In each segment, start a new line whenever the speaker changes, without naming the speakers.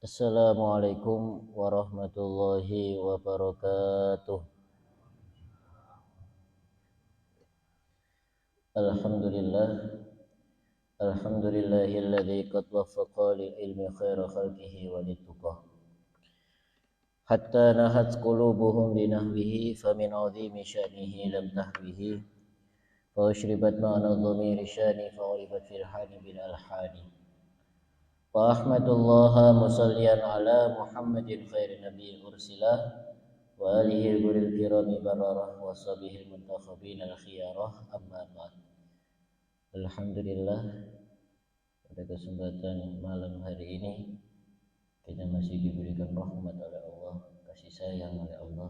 Assalamualaikum warahmatullahi wabarakatuh. Alhamdulillah, alhamdulillahilladzi qad waffaqa lil ilmi khaira khalqihi wa lituqah. Hatta nahat qulubuhum binahwihi famin azimi sya'nihi lam tahwihi. Fa ushribat ma'na dhamiri syani fa uribat fil hali bil alhani. Wa ahmadullaha musalliyan ala Muhammadin khairin nabiyyin ursilah wa alihi guril kirami bararah wa sahbihi muntakhabin al khiyarah amma ba'd. Alhamdulillah, pada kesempatan malam hari ini kita masih diberikan rahmat oleh Allah, kasih sayang oleh Allah,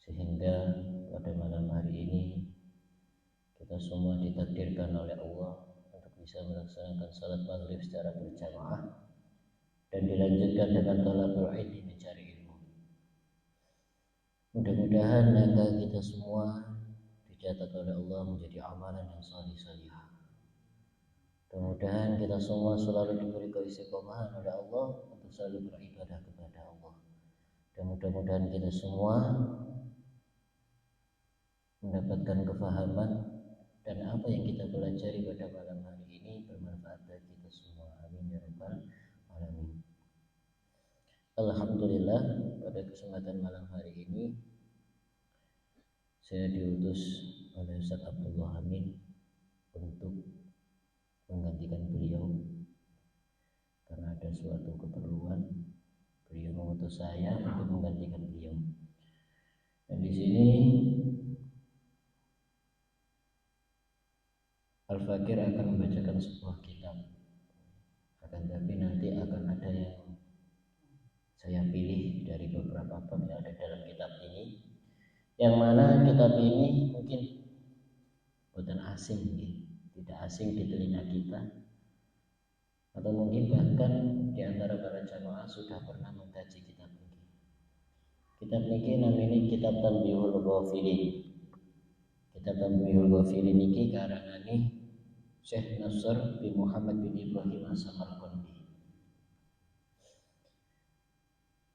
sehingga pada malam hari ini kita semua ditakdirkan oleh Allah untuk bisa melaksanakan salat maghrib secara berjamaah dan dilanjutkan dengan talabul ilmi, mencari ilmu. Mudah-mudahan langkah kita semua dicatat oleh Allah menjadi amalan yang salih-salihah. Mudah-mudahan kita semua selalu diberi keistiqomahan oleh Allah untuk selalu beribadah kepada Allah. Dan mudah-mudahan kita semua mendapatkan kefahaman dan apa yang kita pelajari pada malam hari ini bermanfaat bagi kita semua. Amin ya rabbal alamin. Alhamdulillah, pada kesempatan malam hari ini saya diutus oleh Ustaz Abdullah Amin untuk menggantikan beliau karena ada suatu keperluan. Beliau mengutus saya untuk menggantikan beliau. Dan di sini Al-Fakir akan membacakan sebuah kitab. Akan tapi nanti akan ada yang saya pilih dari beberapa bab yang ada dalam kitab ini, yang mana kitab ini mungkin bukan asing, tidak asing di telinga kita, atau mungkin bahkan di antara para jamaah sudah pernah mengkaji kitab ini. Kitab ini namanya Kitab Tanbihul Ghafilin. Kitab Tanbihul Ghafilin ini karangane Syekh Nasr bin Muhammad bin Ibrahim As-Samarqandi.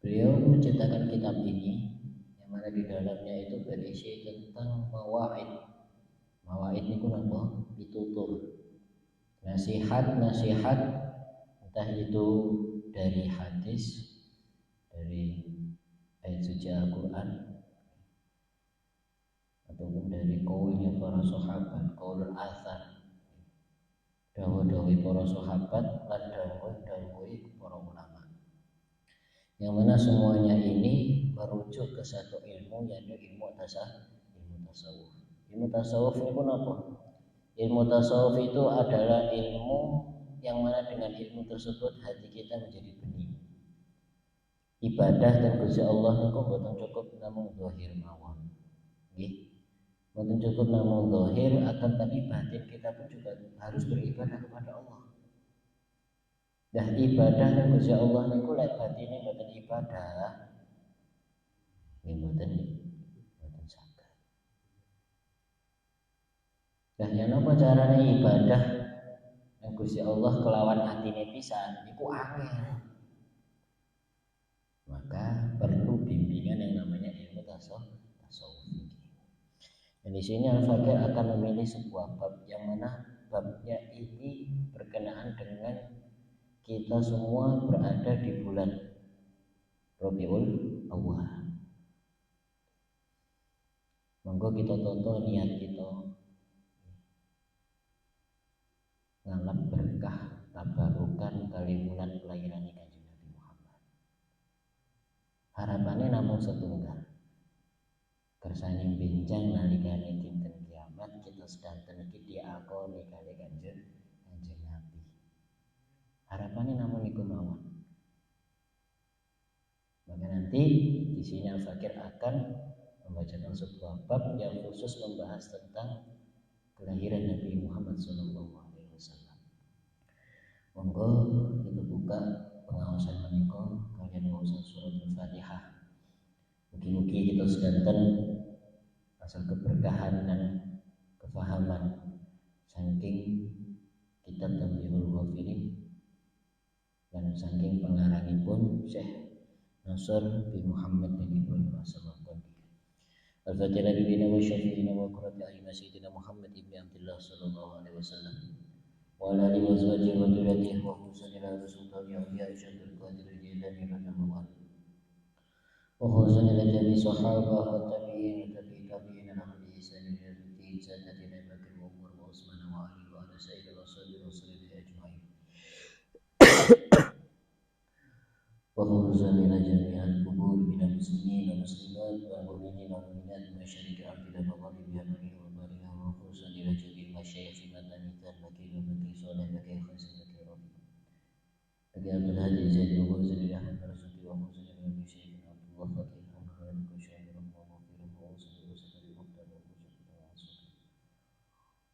Beliau menciptakan kitab ini yang mana di dalamnya itu berisi tentang mawaid. Mawaid ini apa? Pitutur, nasihat-nasihat, entah itu dari hadis, dari ayat suci Al-Quran, ataupun dari kaulnya para sahabat, kaulul athar, dawuh-dawuh para sahabat, lan dawuh-dawuh para ulama. Yang mana semuanya ini merujuk ke satu ilmu, yaitu ilmu tasawuf. Ilmu tasawuf ini pun apa? Ilmu tasawuf itu adalah ilmu yang mana dengan ilmu tersebut hati kita menjadi bening. Ibadah dan Gusti Allah niku mboten cukup namung zahir mawon. Nggih. Mboten cukup namung zahir, akan tapi batin kita pun juga harus beribadah kepada Allah. Dah ibadah dan Gusti Allah niku lek batine mboten ibadah, nggih mboten saged. Dah yen apa carane ibadah dan Gusti Allah kelawan atine pisan iku angel. Maka perlu bimbingan yang namanya ilmu tasawuf. Dan di sini Al-Fakir akan memilih sebuah bab yang mana babnya ini berkenaan dengan kita semua berada di bulan Rabiul Awwal. Monggo kita tonton niat kita ngalap berkah tabarukan kali bulan kelahiran Kanjeng Nabi Muhammad. Harapannya namun setunggal. Kersane benjang nalikane dinten kiamat kita sedanten iki diakoni kali Kanjeng Nabi. Harapannya namun iku mawon. Maka nanti di sini Al-Fakir akan membacakan sebuah bab yang khusus membahas tentang kelahiran Nabi Muhammad SAW. Monggo kita buka pengawasan menika kalian maca surat Al-Fatihah. Mugi-mugi kita sedanten asal keberkahan dan kefahaman saking kitab Tanbihul Ghafilin dan saking pengarangipun Syekh Nasr bin Muhammad bin Ibrahim As-Samarqandi. Al-Fatihah bina wa syafi'ina wa qurrati a'yunina sayyidina Muhammad ibn Abdullah sallallahu alaihi wasallam wa ala alihi wa azwajihi wa dhurriyyatihi wa husnina sultan ya Syaikhul Qadir Jilani radhiyallahu anhu wa husnina jami sahabah wa tabi'in tabi'in lahum bi ihsan ila yaumil sadatina Bakr wa Umar wa Utsman wa Ali wa ala sayyidil rasulil ajma'in wa husnina jami'al qubur minal muslimin wal muslimat wal mu'minin wal mu'minat wa syariki al-ardh wa qadhiya bani wa bariha wa husnina jami'il masyayikh fi madani baki soleh baki khasin baki rabi baki Abdul Hadi Zaid wa Husnina Ahmad Rasulullah wa husnina nabi Syekh Abdullah Fatih Ahmad wa Syekh Rahman wa Firman wa husnina Ustaz Muhtar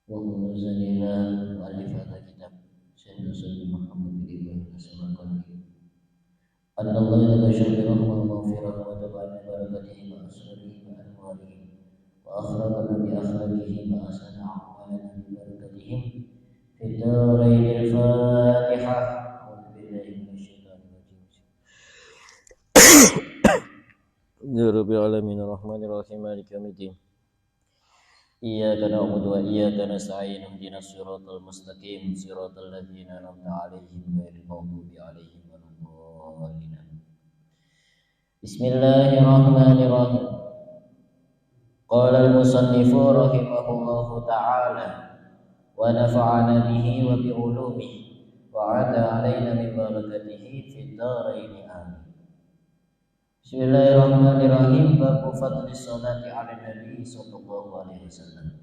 wa husnina wa alifat kitab Syekh Nasr Muhammad bin Ibrahim As-Samarqandi أن الله يتبشر برحمة ومغفرة وتبعنا بركته وأسراره وأنواره وأخرجنا بأخلاقه وأحسن أعمالنا ببركتهم في الدارين الفاتحة أعوذ بالله من الشيطان الرجيم يا رب العالمين الرحمن الرحيم مالك يوم الدين إياك نعبد وإياك نستعين اهدنا الصراط المستقيم صراط الذين أنعمت عليهم غير المغضوب عليهم ولا الضالين. Bismillahirrahmanirrahim. Qala al-musannif rahimahullah ta'ala wa nafa'ana bihi wa bi ulumihi wa 'ada 'alaina min barakatihi fid dharain amin. Bismillahirrahmanirrahim. Bab fadli sholati 'ala nabi sallallahu alaihi wasallam.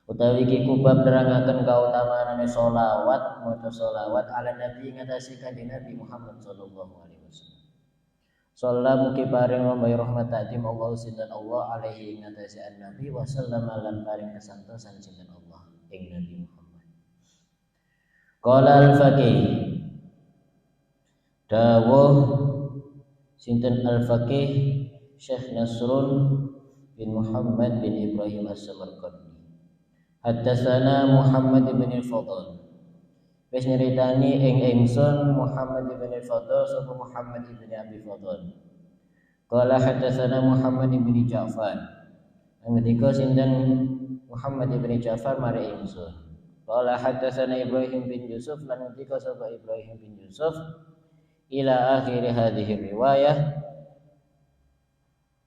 Utawi iki kubab nerangaken kautamaan sholawat maca sholawat ala nabi ngatasi kanjeng Nabi Muhammad sallallahu alaihi wasallam. Sholawat mugi paring rahmat ta'zim Allah sinten Allah alaihi ngatasi an-nabi wa sallama lan paring kesantosan sinten Allah ing Nabi Muhammad. Qala al-faqih dawuh sinten al-faqih Syekh Nasrun bin Muhammad bin Ibrahim As-Samarqandi. Haddatsana Muhammad bin Al-Fadl. Wis nyeritani ing ingsun Muhammad bin Al-Fadl sapa Muhammad bin Abi Fadl. Qala haddatsana Muhammad bin Ja'far. Ngendika sinten Muhammad bin Ja'far mari ingsun. Qala haddatsana Ibrahim bin Yusuf lan ngendika sapa Ibrahim bin Yusuf ila akhir hadhihi riwayah.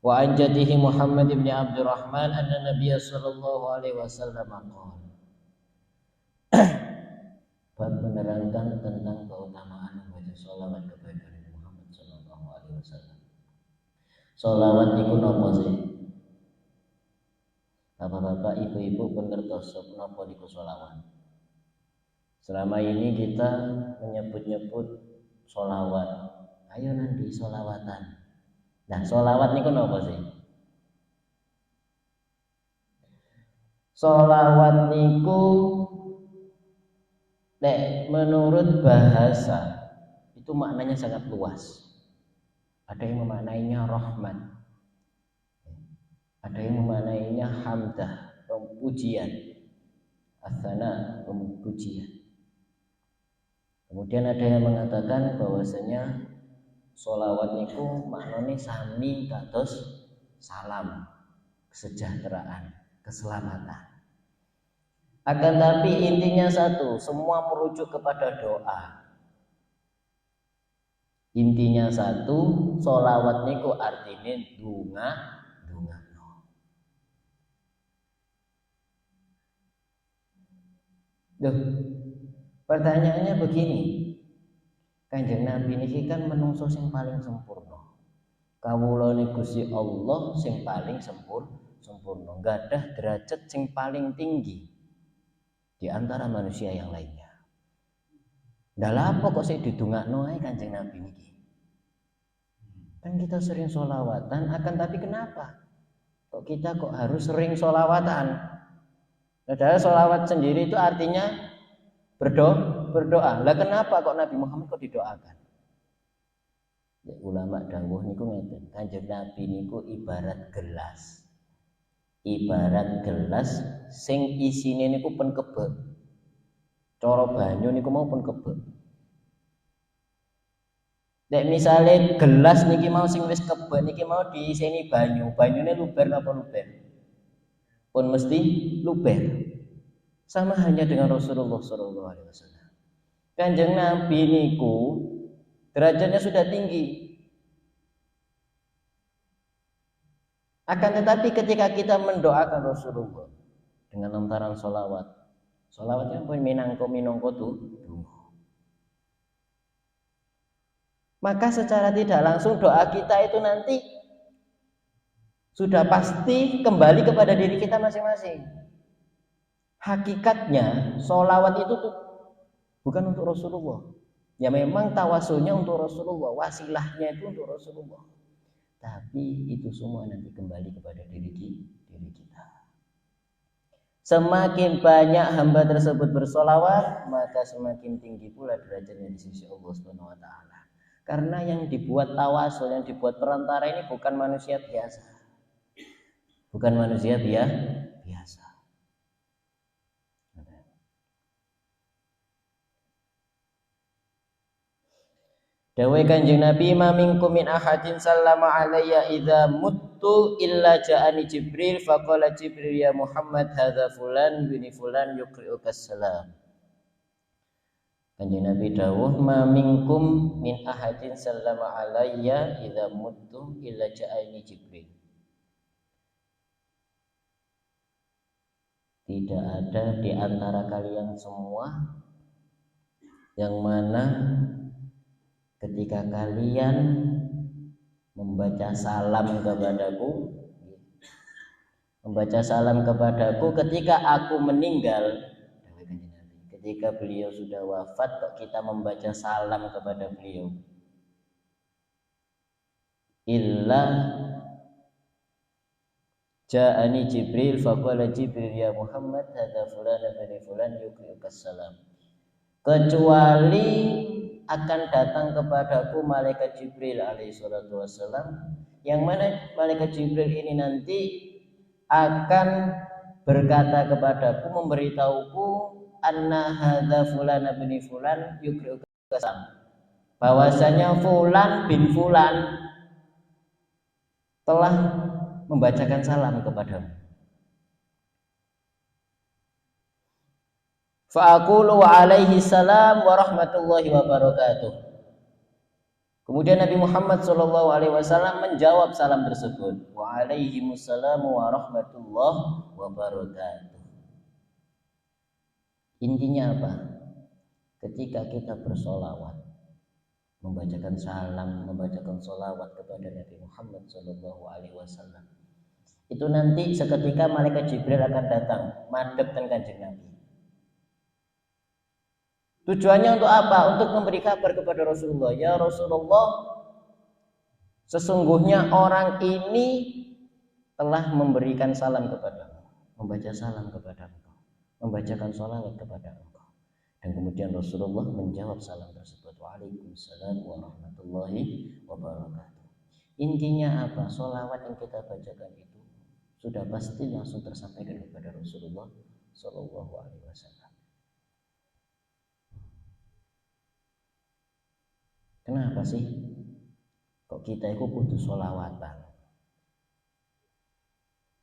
Wa an jadihi Muhammad bin Abdurrahman anna Nabiy sallallahu alaihi wasallam qala. Bab menerangkan tentang keutamaan membaca sholawat kepada Nabi Muhammad sallallahu alaihi wasallam. Sholawat niku napa sih? Bapak-bapak, ibu-ibu pun ngertos napa niku sholawat. Selama ini kita menyebut-nyebut sholawat. Ayo nanti sholawatan. Nah, sholawat niku napa sih? Sholawat niku menurut bahasa itu maknanya sangat luas. Ada yang memaknainya rahmat, ada yang memaknainya hamdah, pujian, asana, pujian. Kemudian ada yang mengatakan bahwasanya sholawat niku maknane sami kados salam, kesejahteraan, keselamatan. Akan tapi intinya satu, semua merujuk kepada doa. Intinya satu, sholawat niku artinya dunga. Duh, pertanyaannya begini. Kanjeng Nabi niki kan menungso sing paling sempurna. Kawulane Gusti Allah sing paling sempurna, gadah derajat sing paling tinggi di antara manusia yang lainnya. Dalam apa kok sik didongakno ae Kanjeng Nabi niki? Kan kita sering sholawatan, akan tapi kenapa? Kok kita harus sering sholawatan? Padahal sholawat sendiri itu artinya berdoa. Lah kenapa kok Nabi Muhammad kok didoakan? Ya, ulama dawuh niku ngeten, Kanjeng Nabi niku ibarat gelas. Ibarat gelas sing isine niku pun kebek. Cara banyu niku mau pun kebek. Nek misale gelas niki mau sing wis kebak niki mau diiseni banyu, banyune luber napa luber? Pun mesti luber. Sama hanya dengan Rasulullah sallallahu alaihi wasallam. Kanjeng Nabi niku derajatnya sudah tinggi. Akan tetapi ketika kita mendoakan Rasulullah dengan lontaran sholawat, sholawatnya pun minangko tuh, maka secara tidak langsung doa kita itu nanti sudah pasti kembali kepada diri kita masing-masing. Hakikatnya sholawat itu tuh bukan untuk Rasulullah. Ya memang tawasulnya untuk Rasulullah, wasilahnya itu untuk Rasulullah. Tapi itu semua nanti kembali kepada diri kita. Semakin banyak hamba tersebut bersolawat, maka semakin tinggi pula derajatnya di sisi Allah Subhanahu wa taala. Karena yang dibuat tawasul, yang dibuat perantara ini bukan manusia biasa. Bukan manusia biasa. Dawai Kanjeng Nabi, ma minkum min ahadin sallama alayya idza muttu illa ja'ani Jibril faqala Jibril ya Muhammad hadza fulan bin fulan yuqri'uka salam. Kanjeng Nabi dawuh, ma minkum min ahadin sallama alayya idza muttu illa ja'ani Jibril. Tidak ada di antara kalian semua yang mana ketika kalian membaca salam kepadaku ketika aku meninggal, ketika beliau sudah wafat kok kita membaca salam kepada beliau, illa ja'ani Jibril faqala Jibril ya Muhammad hadza fulan bin fulan yuqri'uka salam, kecuali akan datang kepadaku malaikat Jibril alaihi salatu wassalam, yang mana malaikat Jibril ini nanti akan berkata kepadaku, memberitahuku anna hadza fulan bin fulan yuqri'uka salam, bahwasanya fulan bin fulan telah membacakan salam kepadamu. Fa'aqulu wa alaihi salam wa rahmatullahi wa barakatuh. Kemudian Nabi Muhammad sallallahu alaihi wasallam menjawab salam tersebut, wa alaihi salam wa rahmatullahi wa barakatuh. Intinya apa? Ketika kita bersolawat, membacakan salam, membacakan solawat kepada Nabi Muhammad sallallahu alaihi wasallam, itu nanti seketika malaikat Jibril akan datang madhep dan Kanjeng Nabi. Tujuannya untuk apa? Untuk memberi kabar kepada Rasulullah, ya Rasulullah, sesungguhnya orang ini telah memberikan salam kepadamu, membaca salam kepada engkau, membacakan sholawat kepada engkau. Dan kemudian Rasulullah menjawab salam tersebut, waalaikumsalam warahmatullahi wabarakatuh. Intinya apa? Sholawat yang kita bacakan itu sudah pasti langsung tersampaikan kepada Rasulullah Sallallahu Alaihi Wasallam. Kenapa sih kok kita itu butuh sholawatan?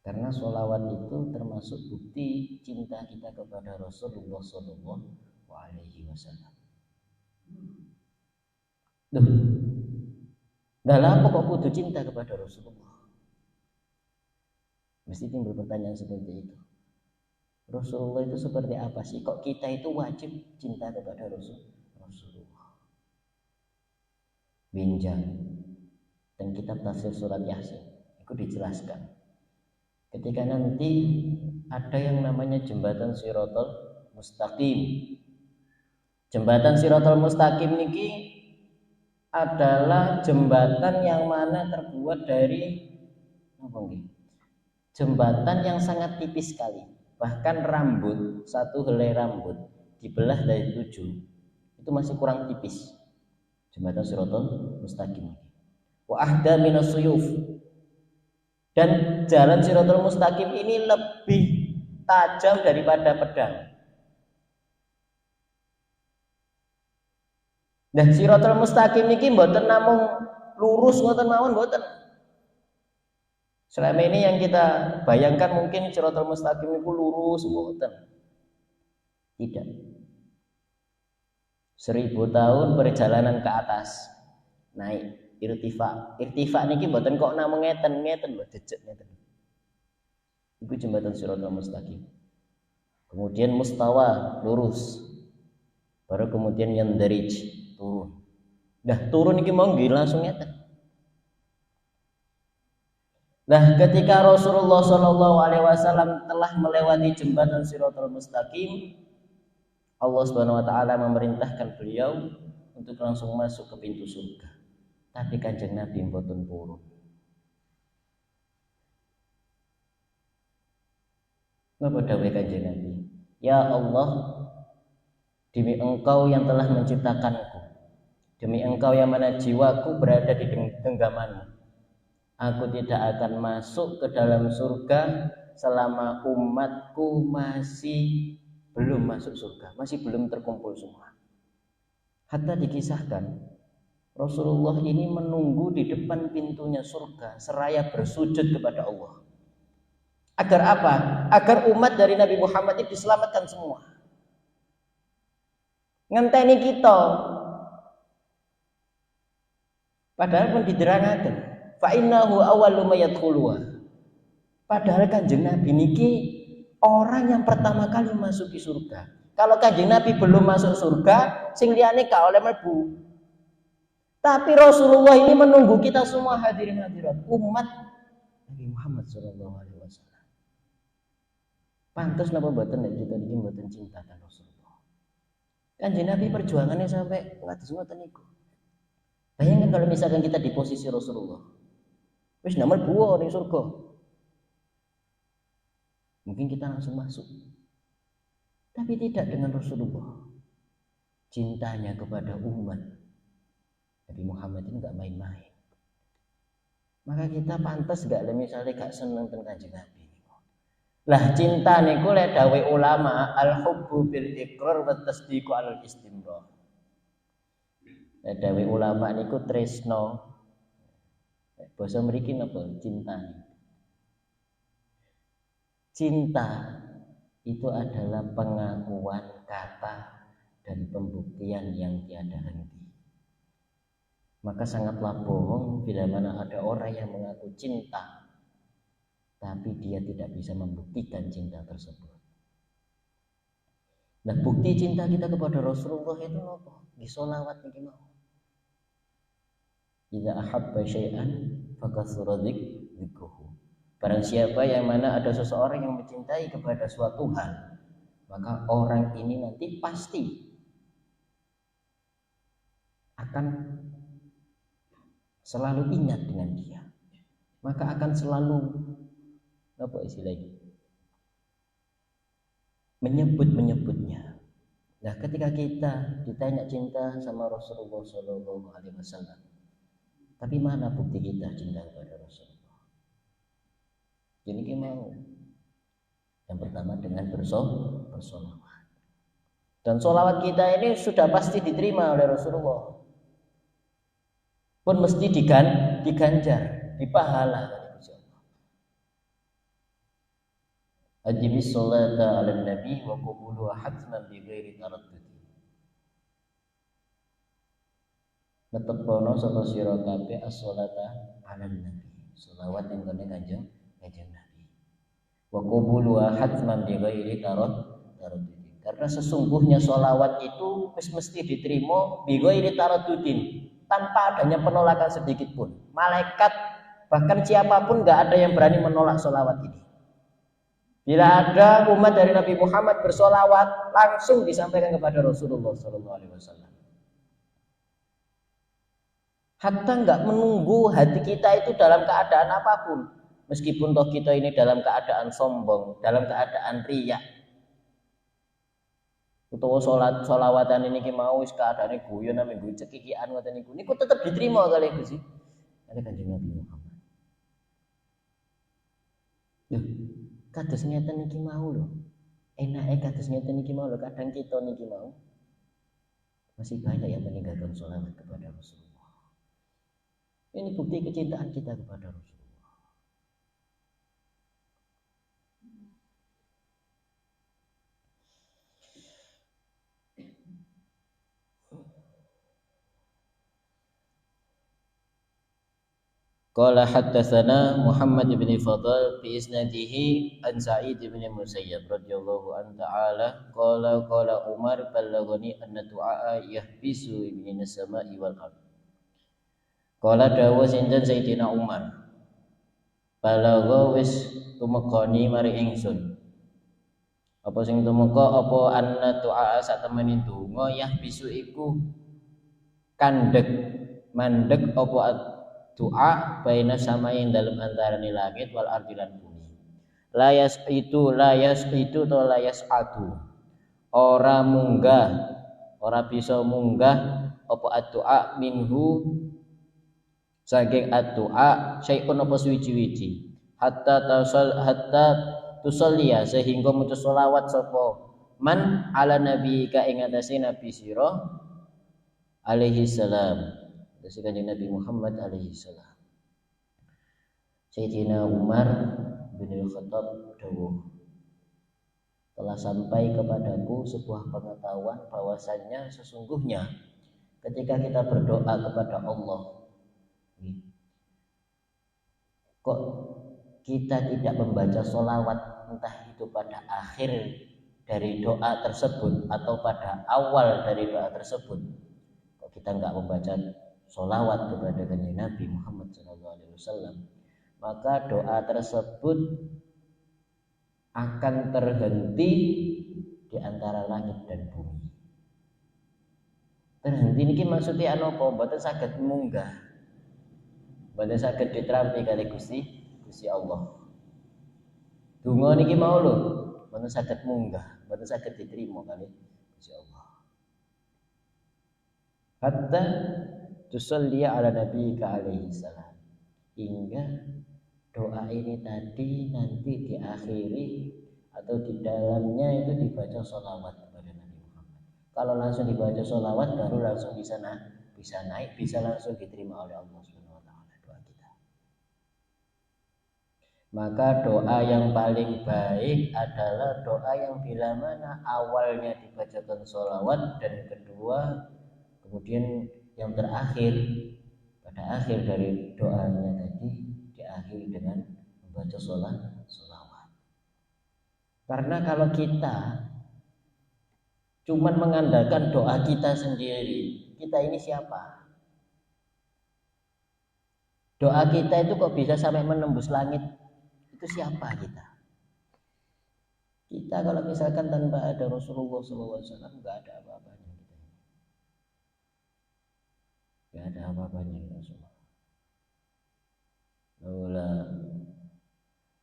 Karena sholawat itu termasuk bukti cinta kita kepada Rasulullah Sallallahu Alaihi Wasallam. Dalam kok butuh cinta kepada Rasulullah? Mesti timbul pertanyaan seperti itu. Rasulullah itu seperti apa sih? Kok kita itu wajib cinta kepada Rasulullah? Binjang dan kitab tafsir surat Yasin itu dijelaskan ketika nanti ada yang namanya jembatan Shiratal Mustaqim. Jembatan Shiratal Mustaqim niki adalah jembatan yang mana terbuat dari jembatan yang sangat tipis sekali, bahkan rambut, satu helai rambut dibelah dari 7 itu masih kurang tipis. Jembatan Shiratal Mustaqim. Wa ahda minas suyuf. Dan jalan Shiratal Mustaqim ini lebih tajam daripada pedang. Nah, Siratal Mustaqim niki mboten namung lurus ngoten mawon mboten. Selama ini yang kita bayangkan mungkin Siratal Mustaqim itu lurus mboten. Tidak. 1000 tahun perjalanan ke atas. Naik irtifa. Irtifa niki mboten kok namung ngeten lho, jejeg ngeten. Iku jembatan Siratal Mustaqim. Kemudian mustawa lurus. Baru kemudian yandarij turun. Dah turun iki mau nggih langsung ngeten. Nah, ketika Rasulullah SAW telah melewati jembatan Siratal Mustaqim, Allah Subhanahu wa taala memerintahkan beliau untuk langsung masuk ke pintu surga. Tapi Kanjeng Nabi mboten turun. Napa dawuh Kanjeng Nabi? Ya Allah, demi Engkau yang telah menciptakanku, demi Engkau yang mana jiwaku berada di genggamanmu, aku tidak akan masuk ke dalam surga selama umatku masih belum masuk surga, masih belum terkumpul semua. Hatta dikisahkan Rasulullah ini menunggu di depan pintunya surga seraya bersujud kepada Allah. Agar apa? Agar umat dari Nabi Muhammad itu diselamatkan semua. Ngenteni kita. Padahal pun diterangaken, fa innahu awwalu ma yadkhuluha. Padahal Kanjeng Nabi niki orang yang pertama kali masuk di surga. Kalau Kanjeng Nabi belum masuk surga, sing liyane gak oleh mlebu. Tapi Rasulullah ini menunggu kita semua hadirin hadirat umat Nabi Muhammad sallallahu alaihi wasallam. Pantes napa mboten nek kita niki mboten cinta kan Rasulullah. Kanjeng Nabi perjuangannya sampai ngados ngoten niku. Bayangkan kalau misalkan kita di posisi Rasulullah. Wis namel buah ning surga. Mungkin kita langsung masuk. Tapi tidak dengan Rasulullah. Cintanya kepada umat Nabi Muhammad ini enggak main-main. Maka kita pantas enggak misalnya gak seneng tentang Kanjeng Nabi. Lah cinta niku lek dawuh ulama al-hubbu bil iqrar wa tasdiqu alal istimrar. Lek dawuh ulama niku tresno. Basa mriki napa cinta. Cinta itu adalah pengakuan kata dan pembuktian yang tiada henti. Maka sangatlah bohong bila mana ada orang yang mengaku cinta tapi dia tidak bisa membuktikan cinta tersebut. Nah, bukti cinta kita kepada Rasulullah itu apa? Di sholawat niki mau. Idza ahabba syai'an fakasura dzikruhu. Barang siapa yang mana ada seseorang yang mencintai kepada suatu hal, maka orang ini nanti pasti akan selalu ingat dengan dia. Maka akan selalu apa istilahnya? Menyebutnya. Nah, ketika kita ditanya cinta sama Rasulullah Shallallahu Alaihi Wasallam, tapi mana bukti kita cinta kepada Rasulullah? Jadi kita mau yang pertama dengan bersolawat. Dan solawat kita ini sudah pasti diterima oleh Rasulullah. Pun mesti diganjar, dipahala. Ajibis sholata ala nabi wa qubuluha hatman bi ghairi taraddud. Netepono sapa sira kabeh as-sholata ala nabi. Sholawat ing kene Kanjeng Nabi. Wa qubuluha hatman bi ghairi taraddud. Karena sesungguhnya sholawat itu mesti diterima bi ghairi taraddudin, tanpa adanya penolakan sedikit pun. Malaikat bahkan siapapun enggak ada yang berani menolak sholawat ini. Bila ada umat dari Nabi Muhammad bersolawat, langsung disampaikan kepada Rasulullah SAW. Hatta enggak menunggu hati kita itu dalam keadaan apapun. Meskipun toh kita ini dalam keadaan sombong, dalam keadaan riya. Utawa solawatan ini ki mau wis keadaane guyon nang nggo cekikian ngoten niku. Niku tetep diterima kali Gusti. Ada Kanjeng Nabi Muhammad. Kados ngeten niki mau lho. Enake kados ngeten niki mau lho, kadang kita niki mau Masih banyak yang meninggalkan sholawat kepada Rasulullah. Ini bukti kecintaan kita kepada Rasulullah. Qala haddatsana Muhammad bin Fadl bi isnadihi an Sa'id bin Musayyab radhiyallahu an ta'ala qala Umar balaghani anna du'a yahbisu min as-sama'i wal ard. Qala dawu sinten Sayyidina Umar balagha wis tumekani mari ingsun. Apa sing tumeka apa anna du'a satemene donga yahbisu iku kandhek mandek apa doa baina samain dalam antarane langit wal ardi lan bumi. Layas itu to layas adu. Ora munggah, ora bisa munggah apa doa minhu saking doa syai'un apa suwi-wiji. Hatta tusalliya sehingga maca selawat sapa man ala nabi ka ing atase nabi sira alaihi salam. Dari kanjeng Nabi Muhammad alaihi salam. Sayyidina Umar bin Al-Khattab dawuh, telah sampai kepadaku sebuah pengetahuan bahwasannya sesungguhnya ketika kita berdoa kepada Allah, kok kita tidak membaca sholawat entah itu pada akhir dari doa tersebut atau pada awal dari doa tersebut, kok kita nggak membaca sholawat kepada kanjeng Nabi Muhammad SAW, maka doa tersebut akan terhenti di antara langit dan bumi. Terhenti niki maksudnya apa? Mboten saged munggah, mboten saged ditrampi kali Gusti Allah. Donga niki mau lho, mboten saged munggah, mboten saged diterima kali Gusti Allah. Hatta tusalli ala nabi alaihi salam, hingga doa ini tadi nanti diakhiri atau di dalamnya itu dibaca sholawat kepada Nabi Muhammad. Kalau langsung dibaca sholawat baru langsung bisa naik, bisa langsung diterima oleh Allah Subhanahu wa taala doa kita. Maka doa yang paling baik adalah doa yang bila mana awalnya dibacakan sholawat dan kedua kemudian yang terakhir pada akhir dari doanya tadi diakhiri dengan membaca sholawat. Karena kalau kita cuman mengandalkan doa kita sendiri, kita ini siapa? Doa kita itu kok bisa sampai menembus langit? Itu siapa kita? Kita kalau misalkan tanpa ada Rasulullah SAW nggak ada apa-apanya. Gak ada apa-apanya ya Rasulullah.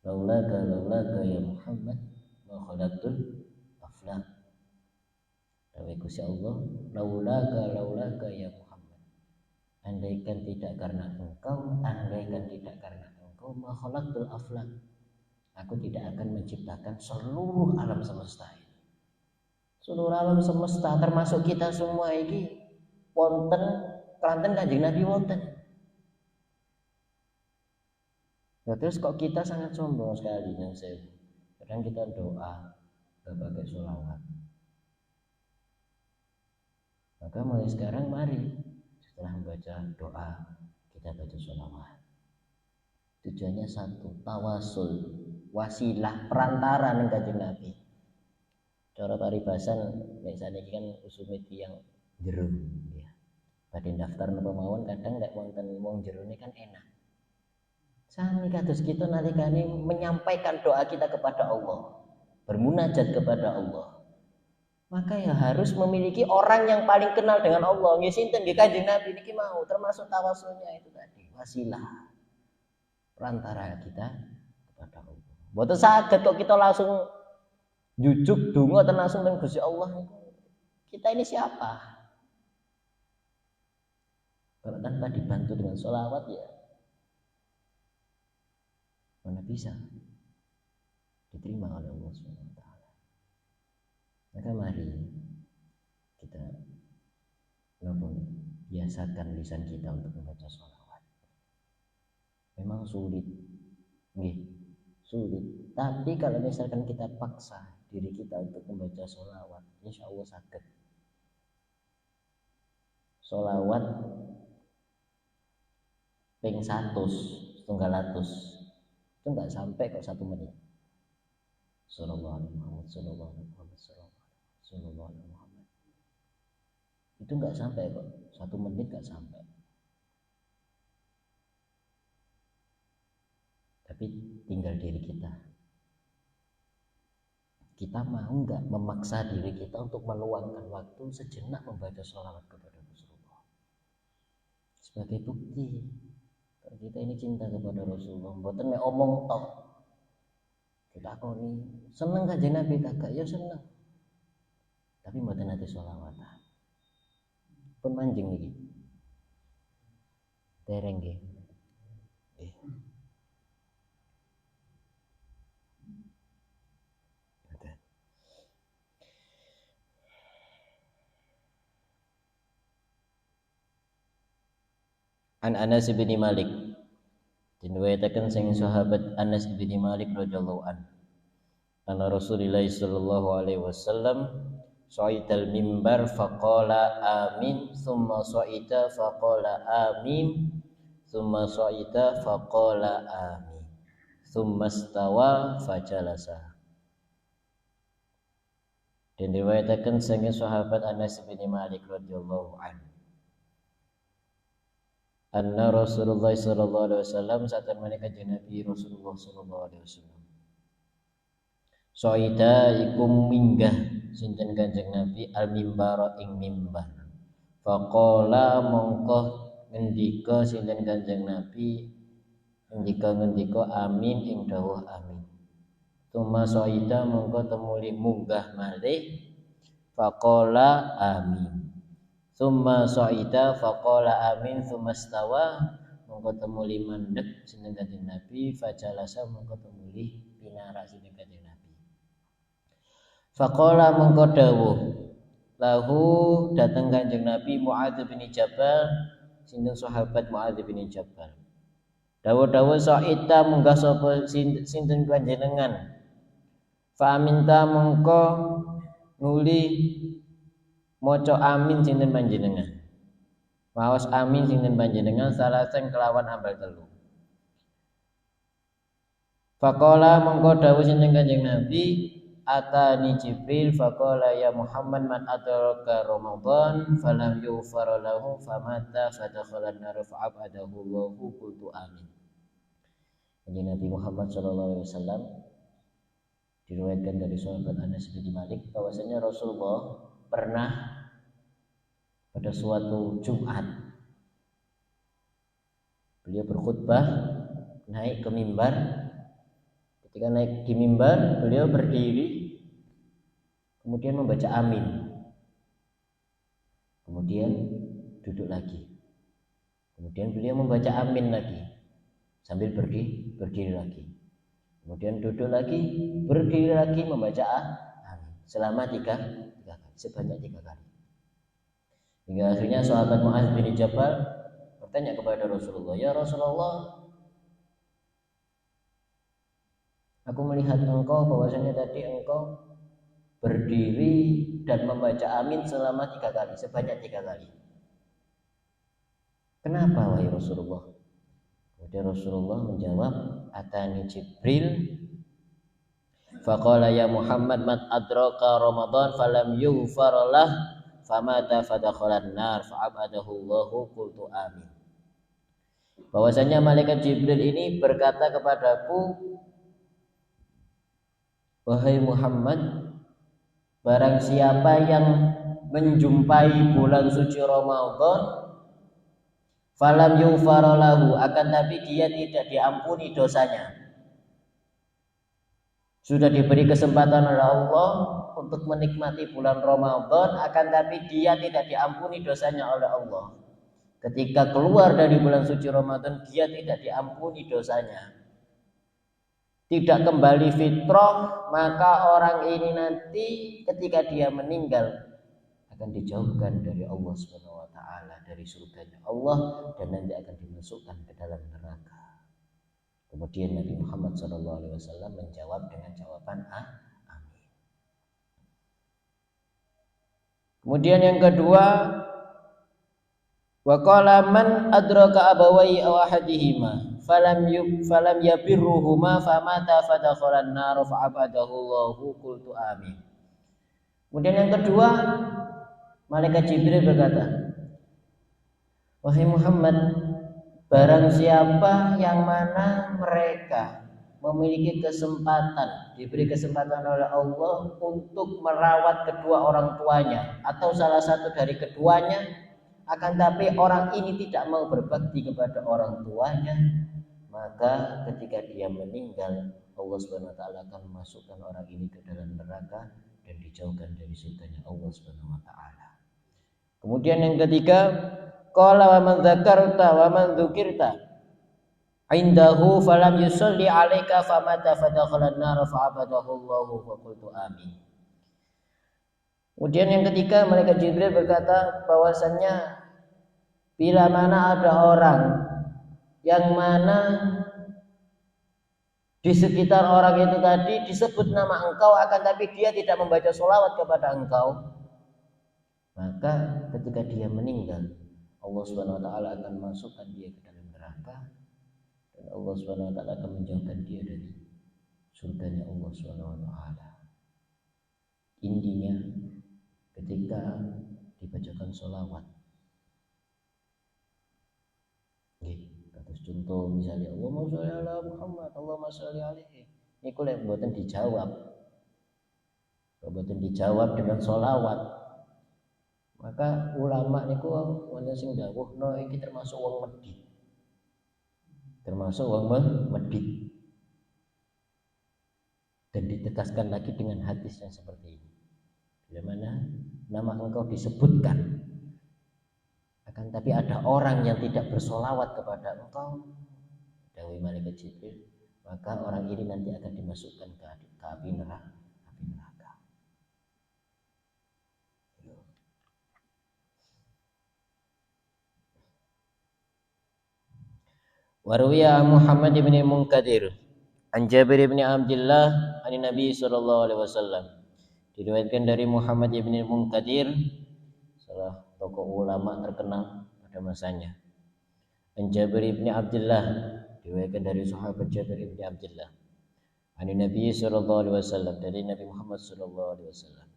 Laulaka ya Muhammad ma khalaqtul aflaq. Dawuh Gusti Allah, laulaka ya Muhammad. Andaikan tidak karena engkau, ma khalaqtul aflaq. Aku tidak akan menciptakan seluruh alam semesta ini. Seluruh alam semesta termasuk kita semua ini wonten kelanten kanjeng Nabi wonten. Nah, terus kok kita sangat sombong sekali yang saya. Kadang kita doa gak pakai sholawat. Maka mulai sekarang mari setelah membaca doa kita baca sholawat. Tujuannya satu, tawasul, wasilah, perantara ning kanjeng Nabi. Cara paribasan nek saniki kan usume tiyang jero ya. Badhe daftar napa mawon kadang nek wonten wong jerone kan enak. Sami kados kita nalikane menyampaikan doa kita kepada Allah, bermunajat kepada Allah. Maka ya harus memiliki orang yang paling kenal dengan Allah. Nggih sinten nggih Kanjeng Nabi niki mau termasuk tawasulnya itu tadi, wasilah. Perantara kita kepada Allah. Mboten saged kok kita langsung jujuk donga langsung nang Gusti Allah. Kita ini siapa? Kalau tanpa dibantu dengan sholawat ya mana bisa diterima oleh Allah SWT. Maka mari kita membiasakan lisan kita untuk membaca sholawat. Memang sulit, sulit. Tapi kalau misalkan kita paksa diri kita untuk membaca sholawat, insya Allah sakit. Sholawat ping 100, setunggal atus itu nggak sampai kok 1 menit. Sallallahu alaihi Muhammad, sallallahu alaihi Muhammad, sallallahu alaihi Muhammad. Itu nggak sampai kok, 1 menit nggak sampai. Tapi tinggal diri kita. Kita mau nggak memaksa diri kita untuk meluangkan waktu sejenak membaca sholawat kepada Rasulullah. Sebagai bukti kalau kita ini cinta kepada Rasulullah, mboten mek omong tok. Kita koni seneng kanjeng Nabi kagak ya seneng. Tapi mboten nate sholawatan. Pun manjing iki. Dereng nggih. An Anas bin Malik. Diriwayatkan sang sahabat Anas bin Malik radhiyallahu an. Anna Rasulullah sallallahu alaihi wasallam sa'idal mimbar faqala amin thumma sa'ida faqala amin thumma sa'ida faqala amin thumma istawa fajalasa. Dan diriwayatkan sang sahabat Anas bin Malik radhiyallahu an. Anna Rasulullah sallallahu alaihi wasallam saat menika Nabi Rasulullah sallallahu alaihi wasallam. Soida ikum minggah sinten Kanjeng Nabi al mimbar ing mimbar. Faqala mongko ngendika sinten Kanjeng Nabi ngendika amin ing dawuh amin. Tuma soida mongko temuli munggah malih faqala amin. Summa sa'ida faqala amin summa stawa mongko temuli mandeg sinten Kanjeng Nabi fajalasa mongko temuli pinara sinten Kanjeng Nabi. Faqala mongko dawuh lahu dateng Kanjeng Nabi Muadz bin Jabal sinten sahabat Muadz bin Jabal. Dawuh-dawuh sa'ida munggah sapa sinten panjenengan. Fa aminta mongko nuli maca amin sinten panjenengan. Maos amin sinten panjenengan salaseng kelawan ambal telu. Faqala mongko dawuh sinten Kanjeng Nabi atani Jibril faqala ya Muhammad man adraka Ramadan falam yughfar lahu famata fadakhala an-nar fa'abadahu Allahu qultu amin. Kanjeng Nabi Muhammad sallallahu alaihi wasallam diriwayatkan dari sahabat Anas bin Malik bahwasanya Rasulullah pernah pada suatu Jumat beliau berkhutbah naik ke mimbar. Ketika naik di mimbar beliau berdiri kemudian membaca amin, kemudian duduk lagi, kemudian beliau membaca amin lagi sambil berdiri lagi, kemudian duduk lagi, berdiri lagi membaca amin selama tiga kali, sebanyak 3 kali. Hingga akhirnya sahabat Muadz bin Jabal bertanya kepada Rasulullah, ya Rasulullah, aku melihat engkau bahwasanya tadi engkau berdiri dan membaca amin selama 3 kali, sebanyak 3 kali. Kenapa wahai Rasulullah? Kemudian Rasulullah menjawab, atani Jibril faqala ya Muhammad man adraka Ramadan falam yughfar lah famata fadakhalan nar fa'abadahu Allahu qultu amin. Bahwasanya malaikat Jibril ini berkata kepadaku, wahai Muhammad, barang siapa yang menjumpai bulan suci Ramadan falam yughfar lahu akan tapi dia tidak diampuni dosanya. Sudah diberi kesempatan oleh Allah untuk menikmati bulan Ramadan, akan tapi dia tidak diampuni dosanya oleh Allah. Ketika keluar dari bulan suci Ramadan, dia tidak diampuni dosanya, tidak kembali fitrah, maka orang ini nanti ketika dia meninggal akan dijauhkan dari Allah Subhanahu wa taala, dari surganya Allah, dan nanti akan dimasukkan ke dalam neraka. Kemudian Nabi Muhammad SAW menjawab dengan jawaban amin. Kemudian yang kedua, wa qala man adraka abawai aw ahadihima falam yabirruhuma famata fadakhalan nar fa'abadahu Allahu qultu amin. Kemudian yang kedua, malaikat Jibril berkata, wahai Muhammad, barang siapa yang mana mereka memiliki kesempatan, diberi kesempatan oleh Allah untuk merawat kedua orang tuanya atau salah satu dari keduanya, akan tapi orang ini tidak mau berbakti kepada orang tuanya, maka ketika dia meninggal, Allah Subhanahu wa taala akan memasukkan orang ini ke dalam neraka dan dijauhkan dari surganya Allah Subhanahu wa taala. Kemudian yang ketiga, qala wa man dzakarta wa man dzukirta indahu falam yusalli 'alaika famata fadakhalan nar fa'abadahu Allahu wa qultu amin. Kemudian yang ketiga, malaikat Jibril berkata bahwasannya bila mana ada orang yang mana di sekitar orang itu tadi disebut nama engkau, akan tapi dia tidak membaca sholawat kepada engkau, maka ketika dia meninggal, Allah Subhanahu wa taala akan masukkan dia ke dalam neraka, dan Allah Subhanahu wa taala akan menjauhkan dia dari surganya Allah Subhanahu wa taala. Intinya ketika dibacakan sholawat, contoh misalnya Allahumma sholli ala Muhammad, Allahumma sholli alaihi, ini kulek buatan dijawab dengan sholawat, maka ulama niku wonten sing dawuhna iki termasuk wong medhit, dan ditegaskan lagi dengan hadis yang seperti ini, bila mana nama engkau disebutkan, akan tapi ada orang yang tidak bersolawat kepada engkau, dawuh malaikat Jibril, maka orang ini nanti akan dimasukkan ke api neraka. Warwiya Muhammad bin Munkadir an Jabir bin Abdullah an Nabi sallallahu alaihi wasallam, diriwayatkan dari Muhammad bin Munkadir, salah tokoh ulama terkenal pada masanya. An Jabir bin Abdullah, diriwayatkan dari sahabat Jabir bin Abdullah. An Nabi sallallahu alaihi wasallam, dari Nabi Muhammad sallallahu alaihi wasallam.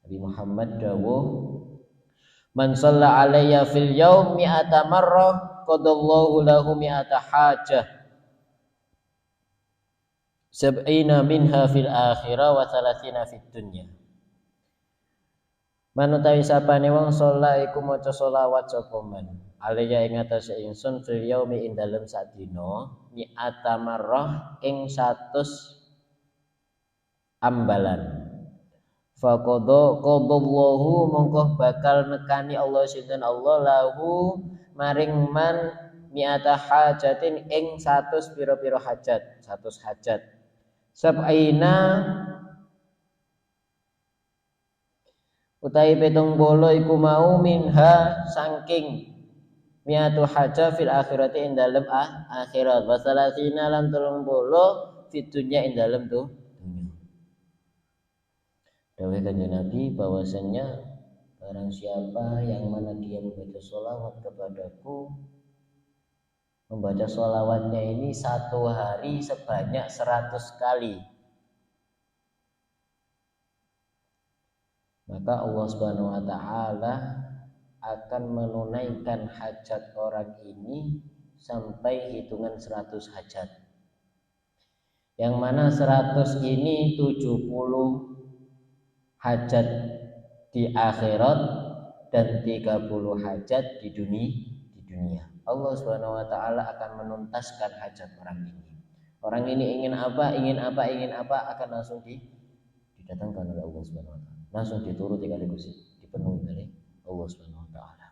Nabi Muhammad dawuh, man shalla alayya fil yaum mi'ata marrah qadallahu lahu mi'ata hajah sab'ina minha fil akhirah wa thalathina fid dunya. Manutawi sapane wong saleh iku maca selawat sapa man alaya ing atase ingsun fil yaumi ing dalem sadina mi'ata marrah ing 100 ambalan, qadallahu mongko bakal nekani Allah sinten Allah lahu maring man mi'ata hajatin ing 100 pira-pira hajat, 100 hajat, sab'ina utawi 70 iku mau minha saking mi'atu haja fil akhirati ing dalem akhirat, wa salasina lan 30 fid dunya ing dalem dunya. Dawuh Kanjeng Nabi bahwasanya barang siapa yang mana dia membaca sholawat kepadaku, membaca sholawatnya ini satu hari sebanyak 100 kali, maka Allah Subhanahu wa taala akan menunaikan hajat orang ini sampai hitungan 100 hajat. Yang mana 100 ini 70 hajat di akhirat dan 30 hajat di dunia. Allah Subhanahu wa taala akan menuntaskan hajat orang ini. Orang ini ingin apa, akan langsung didatangkan oleh Allah Subhanahu wa taala. Langsung dituruti sekaligus dipenuhi oleh Allah Subhanahu wa taala.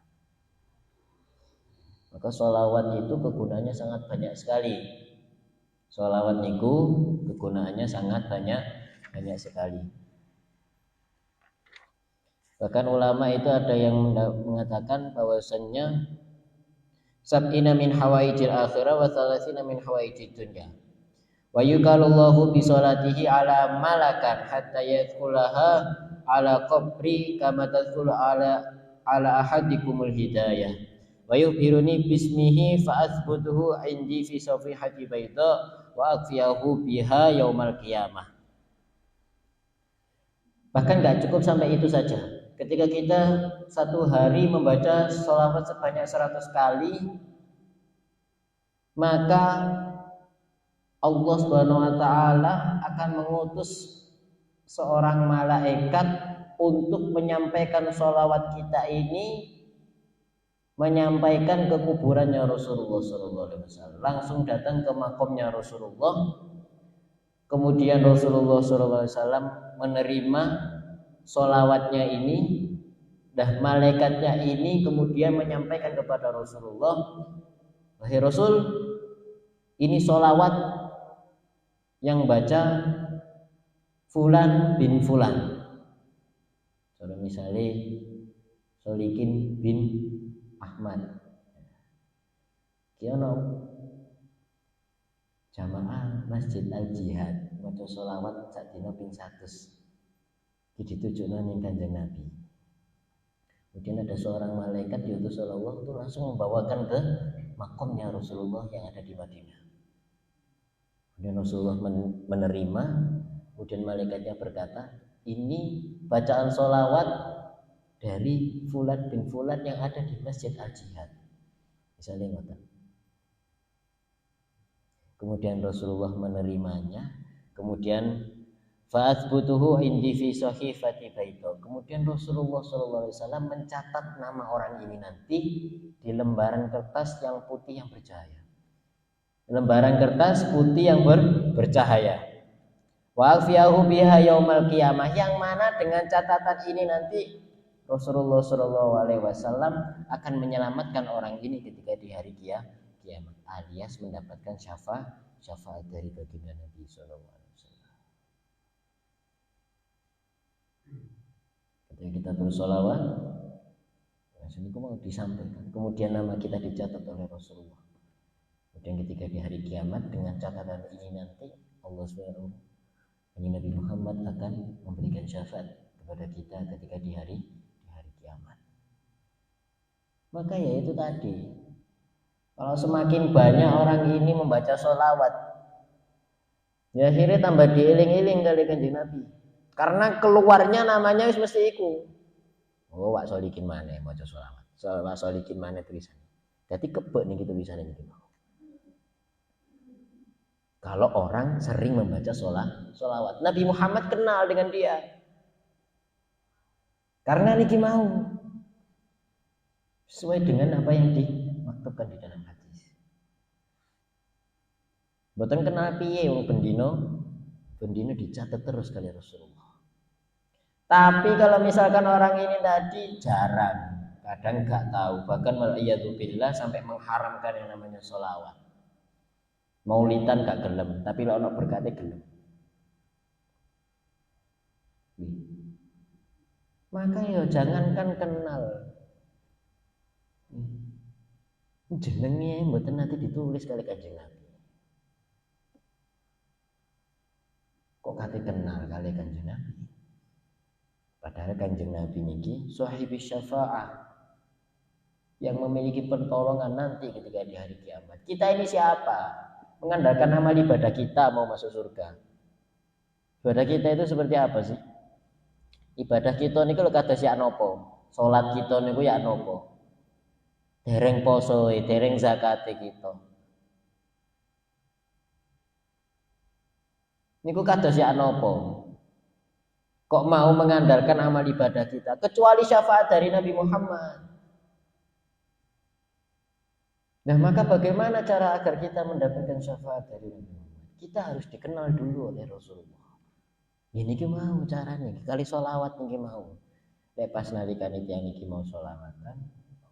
Maka sholawat itu kegunaannya sangat banyak sekali. Sholawat itu kegunaannya sangat banyak sekali. Bahkan ulama itu ada yang mengatakan bahwasannya sab'ina min hawaijil akhirah wa thalathina min hawaijid dunya. Wa yukalullahu bi sholatihi ala malakan hatta yadkhulaha ala qabri kama tadkhulu ala ahadikumul hidayah. Wa yukhbiruni bismihi fa athbutuhu indi fi safihati bayda wa akfiyahu biha yaumal qiyamah. Bahkan gak cukup sampai itu saja. Ketika kita satu hari membaca sholawat sebanyak 100 kali, maka Allah Subhanahu wa taala akan mengutus seorang malaikat untuk menyampaikan sholawat kita ini, menyampaikan ke kuburannya Rasulullah SAW. Langsung datang ke makomnya Rasulullah. Kemudian Rasulullah SAW menerima sholawatnya ini, dan malaikatnya ini kemudian menyampaikan kepada Rasulullah, wahai Rasul, ini sholawat yang baca Fulan bin Fulan. Kalau misalnya Solikin bin Ahmad, kiono jamaah Masjid Al Jihad maca sholawat sak dina ping 100 ditutujukno ning Kanjeng Nabi. Kemudian ada seorang malaikat diutus Allah itu langsung membawakan ke makomnya Rasulullah yang ada di Madinah. Kemudian Rasulullah menerima, kemudian malaikatnya berkata, ini bacaan sholawat dari Fulan bin Fulan yang ada di Masjid Al Jihad. Misalnya ngoten. Kemudian Rasulullah menerimanya, kemudian fa'athbutuhu indi fi sahifati baito. Kemudian Rasulullah SAW mencatat nama orang ini nanti di lembaran kertas yang putih yang bercahaya. Lembaran kertas putih yang bercahaya. Wa alfiyahu biha yaumal qiyamah, yang mana dengan catatan ini nanti Rasulullah SAW akan menyelamatkan orang ini ketika di hari kiamat, alias mendapatkan syafaat dari baginda Nabi SAW. Ketika kita bersolawat, itu mau disampaikan. Kemudian nama kita dicatat oleh Rasulullah. Kemudian ketika di hari kiamat dengan catatan ini nanti Allah SWT, Nabi Muhammad akan memberikan syafaat kepada kita ketika di hari kiamat. Maka ya itu tadi, kalau semakin banyak orang ini membaca sholawat, ya akhirnya tambah dieling-eling kali Kanjeng Nabi. Karena keluarnya namanya mesti iku. Oh, Wak Solikin mana maca sholawat. Wak Solikin mana tulisannya. Jadi kebek nih gitu tulisannya gitu. Kalau orang sering membaca sholawat, Nabi Muhammad kenal dengan dia. Karena niki mau sesuai dengan apa yang dimaktubkan di dalam hadis. Mboten kenal piye wong bendino dicatat terus kali Rasulullah. Tapi kalau misalkan orang ini tadi jarang, kadang nggak tahu, bahkan waliyadzubillah sampai mengharamkan yang namanya sholawat. Maulidan gak gelem, tapi lo ono berkate gelem. Maka ya jangankan kenal, jenenge mboten nanti ditulis kali Kanjeng Nabi. Kok kate kenal kali Kanjeng Nabi? Padahal Kanjeng Nabi niki sahibis syafa'ah, yang memiliki pertolongan nanti ketika di hari kiamat. Kita ini siapa? Mengandalkan amal ibadah kita mau masuk surga. Ibadah kita itu seperti apa sih? Ibadah kita niku lho kados ya napa? Salat kita niku ya napa? Dereng posoe, dereng zakate kita. Niku kados ya napa? Kok mau mengandalkan amal ibadah kita kecuali syafaat dari Nabi Muhammad. Nah, maka bagaimana cara agar kita mendapatkan syafaat dari Nabi Muhammad? Kita harus dikenal dulu oleh Rasulullah. Ini ki mau caranya, kali sholawat niki mau. Lepas nalikan itu yang niki mau sholawatan,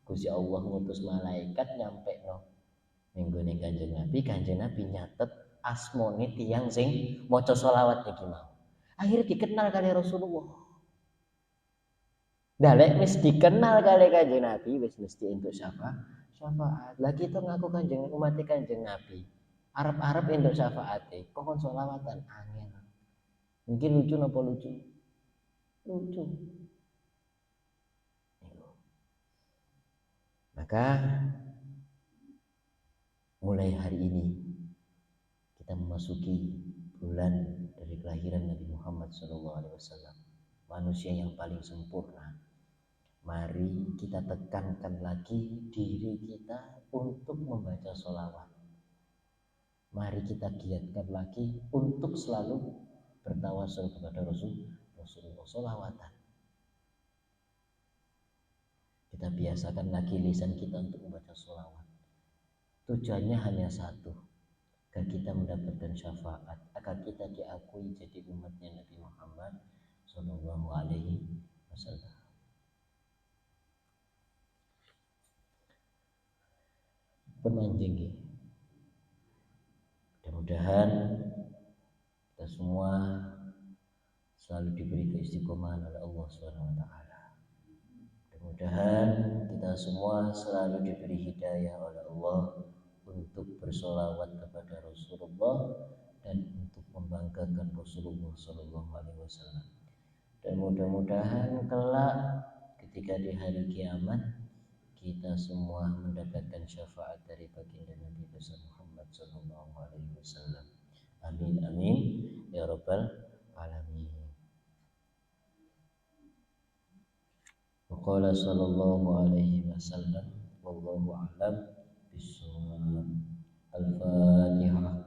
Gusti Allah ngutus malaikat nyampe no nenggone Kanjeng Nabi nyatet asmone tiyang sing maca sholawat niki mau. Akhirnya dikenal kali Rasulullah. Dalek wis dikenal kali Kanjeng Nabi wis mesti entuk syafaat. Lah kita ngaku Kanjeng umat Kanjeng Nabi. Arep-arep entuk syafaate, kok kon selawatan angel. Mungkin lucu napa lucu? Lucu. Maka mulai hari ini kita memasuki bulan dari kelahiran Nabi Muhammad SAW, manusia yang paling sempurna. Mari kita tekankan lagi diri kita untuk membaca sholawat. Mari kita giatkan lagi untuk selalu bertawasul kepada Rasulullah sholawatan. Kita biasakan lagi lisan kita untuk membaca sholawat. Tujuannya hanya satu, agar kita mendapatkan syafaat, agar kita diakui jadi umatnya Nabi Muhammad Sallallahu Alaihi Wasallam. Pemanjing, mudah-mudahan kita semua selalu diberi keistiqomahan oleh Allah Subhanahu Wa Taala. Mudah-mudahan kita semua selalu diberi hidayah oleh Allah untuk bersolawat kepada Rasulullah dan untuk membanggakan Rasulullah Sallallahu Alaihi Wasallam. Dan mudah-mudahan kelak ketika di hari kiamat kita semua mendapatkan syafaat dari baginda Nabi besar Muhammad Sallallahu Alaihi Wasallam. Amin amin ya rabbal alamin. Waqala sallallahu alaihi wasallam wallahu a'lam bishawab. Al-Fatihah.